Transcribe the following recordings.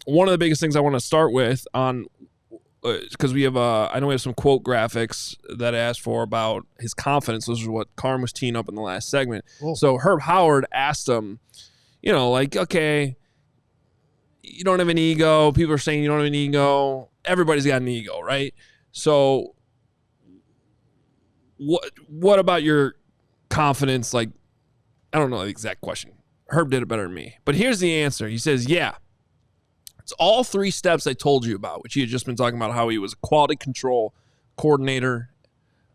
one of the biggest things I want to start with on, because we have, I know we have some quote graphics that I asked for about his confidence. This is what Carman was teeing up in the last segment. Cool. So Herb Howard asked him, like, okay, you don't have an ego. People are saying you don't have an ego. Everybody's got an ego, right? So what about your confidence? Like, I don't know the exact question. Herb did it better than me. But here's the answer. He says, yeah, it's all 3 steps I told you about, which he had just been talking about how he was a quality control coordinator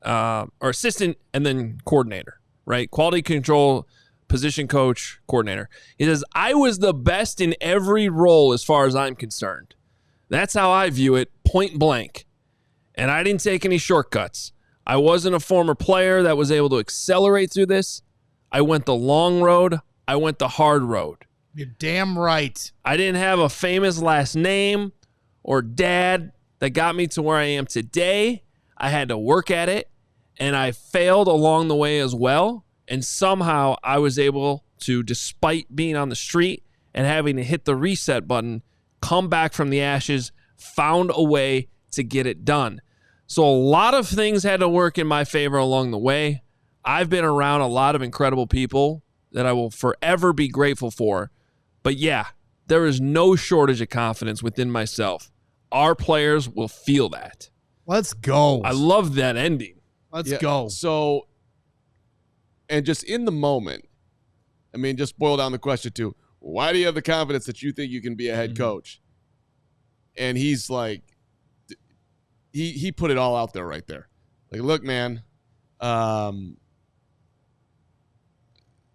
or assistant and then coordinator, right? Quality control, position coach, coordinator. He says, I was the best in every role as far as I'm concerned. That's how I view it, point blank. And I didn't take any shortcuts. I wasn't a former player that was able to accelerate through this. I went the long road. I went the hard road. You're damn right. I didn't have a famous last name or dad that got me to where I am today. I had to work at it, and I failed along the way as well. And somehow I was able to, despite being on the street and having to hit the reset button, come back from the ashes, found a way to get it done. So a lot of things had to work in my favor along the way. I've been around a lot of incredible people that I will forever be grateful for. But yeah, there is no shortage of confidence within myself. Our players will feel that. Let's go. I love that ending. Let's go. So, and just in the moment, I mean, just boil down the question to, why do you have the confidence that you think you can be a head coach? And he's like, he put it all out there right there. Like, look, man,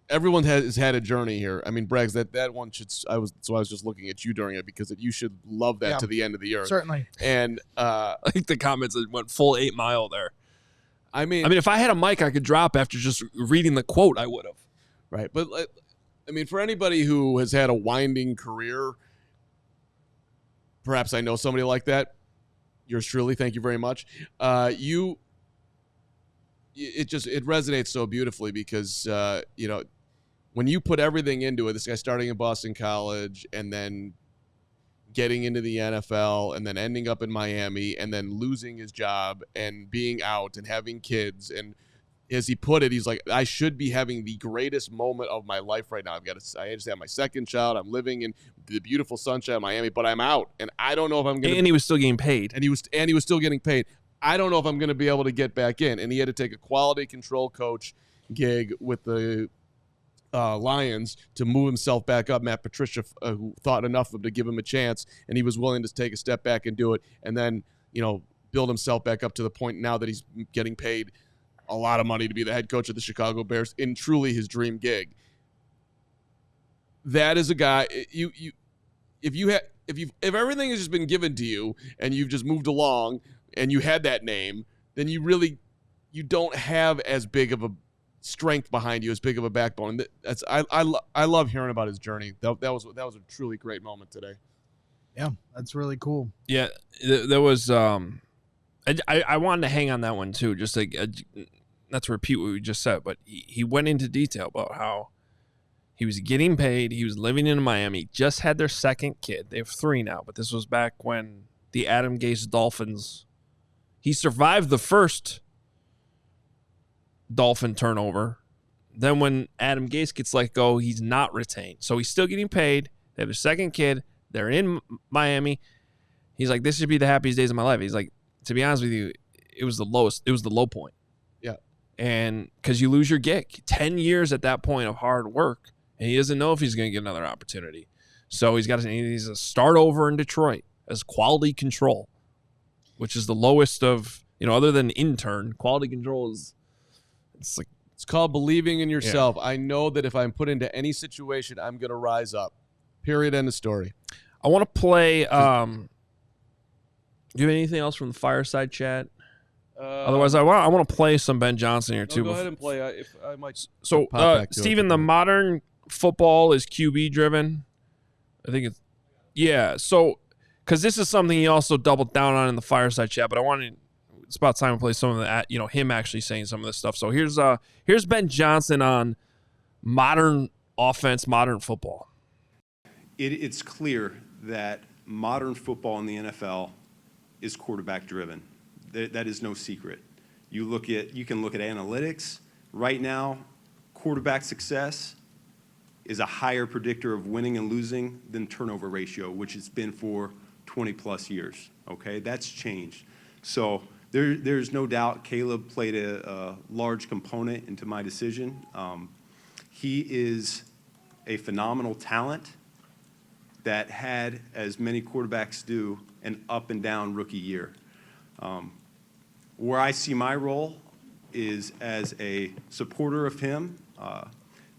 everyone has had a journey here. I mean, Braggs, that one should. I was just looking at you during it because you should love that to the end of the earth. Certainly. And I think the comments went full 8 Mile there. I mean, if I had a mic I could drop after just reading the quote, I would have. Right, but I mean, for anybody who has had a winding career, perhaps I know somebody like that. Yours truly, thank you very much. It resonates so beautifully because when you put everything into it, this guy starting in Boston College and then getting into the NFL and then ending up in Miami and then losing his job and being out and having kids. And as he put it, he's like, I should be having the greatest moment of my life right now. I just had my second child. I'm living in the beautiful sunshine of Miami, but I'm out. And I don't know if I'm going to. And he was still getting paid. And he was still getting paid. I don't know if I'm going to be able to get back in. And he had to take a quality control coach gig with the Lions to move himself back up. Matt Patricia, who thought enough of him to give him a chance, and he was willing to take a step back and do it, and then build himself back up to the point now that he's getting paid a lot of money to be the head coach of the Chicago Bears in truly his dream gig. That is a guy. If everything has just been given to you and you've just moved along and you had that name, then you don't have as big of a strength behind you, as big of a backbone. I love hearing about his journey. That was a truly great moment today. Yeah, that's really cool. Yeah, there was. I wanted to hang on that one too, just like not to repeat what we just said, but he went into detail about how he was getting paid. He was living in Miami. Just had their second kid. They have 3 now, but this was back when the Adam Gase Dolphins. He survived the first Dolphin turnover. Then when Adam Gase gets let go, he's not retained. So he's still getting paid. They have a second kid. They're in Miami. He's like, this should be the happiest days of my life. He's like, to be honest with you, it was the lowest. It was the low point. Yeah. And because you lose your gig. 10 years at that point of hard work. And he doesn't know if he's going to get another opportunity. So he's to start over in Detroit as quality control, which is the lowest of, other than intern, quality control is, it's called believing in yourself. Yeah. I know that if I'm put into any situation, I'm going to rise up. Period. End of story. I want to play. Do you have anything else from the fireside chat? Otherwise, I want to play some Ben Johnson here too. Go ahead and play. If I might. So, Steven, the modern football is QB driven. I think it's So, because this is something he also doubled down on in the fireside chat, but I wanted. It's about time to play some of that. Him actually saying some of this stuff. So here's Ben Johnson on modern offense, modern football. It's clear that modern football in the NFL is quarterback driven. That is no secret. You can look at analytics. Right now, quarterback success is a higher predictor of winning and losing than turnover ratio, which it's been for 20 plus years. Okay, that's changed. So there's no doubt Caleb played a large component into my decision. He is a phenomenal talent that had, as many quarterbacks do, an up and down rookie year. Where I see my role is as a supporter of him.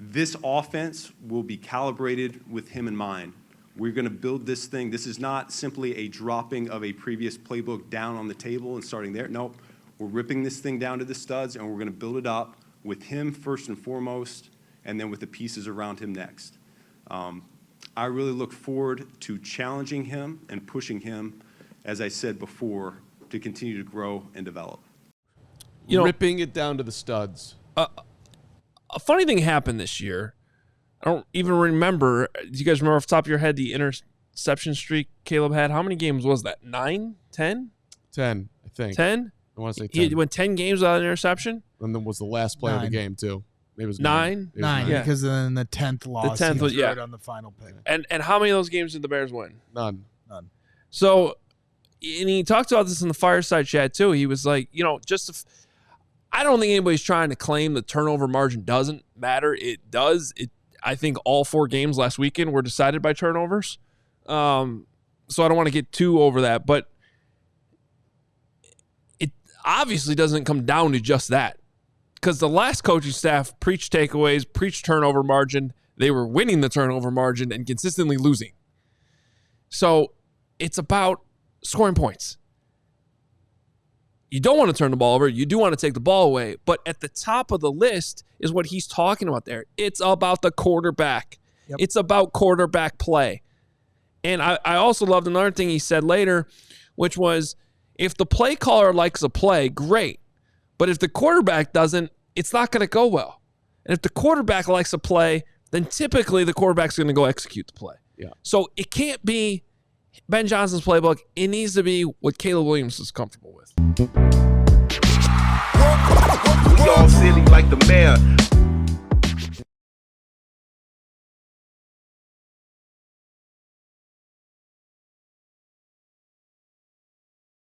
This offense will be calibrated with him in mind. We're going to build this thing. This is not simply a dropping of a previous playbook down on the table and starting there. Nope. We're ripping this thing down to the studs, and we're going to build it up with him first and foremost, and then with the pieces around him next. I really look forward to challenging him and pushing him, as I said before, to continue to grow and develop. You know, ripping it down to the studs. a funny thing happened this year. I don't even remember. Do you guys remember off the top of your head the interception streak Caleb had? How many games was that? 9? 10? 10, I think. 10? I want to say 10. He went 10 games without an interception? And then was the last play of the 9. game, too. Maybe it was 9? It was 9, Yeah. because then the 10th loss. The 10th he was- threw yeah. it on the final pick. And how many of those games did the Bears win? None. So, and he talked about this in the fireside chat too. He was like, I don't think anybody's trying to claim the turnover margin doesn't matter. It does. I think all 4 games last weekend were decided by turnovers. So I don't want to get too over that, but it obviously doesn't come down to just that. Because the last coaching staff preached takeaways, preached turnover margin. They were winning the turnover margin and consistently losing. So it's about scoring points. You don't want to turn the ball over. You do want to take the ball away. But at the top of the list is what he's talking about there. It's about the quarterback. Yep. It's about quarterback play. And I also loved another thing he said later, which was if the play caller likes a play, great. But if the quarterback doesn't, it's not going to go well. And if the quarterback likes a play, then typically the quarterback's going to go execute the play. Yeah. So it can't be Ben Johnson's playbook. It needs to be what Caleb Williams is comfortable with. We all silly like the mayor.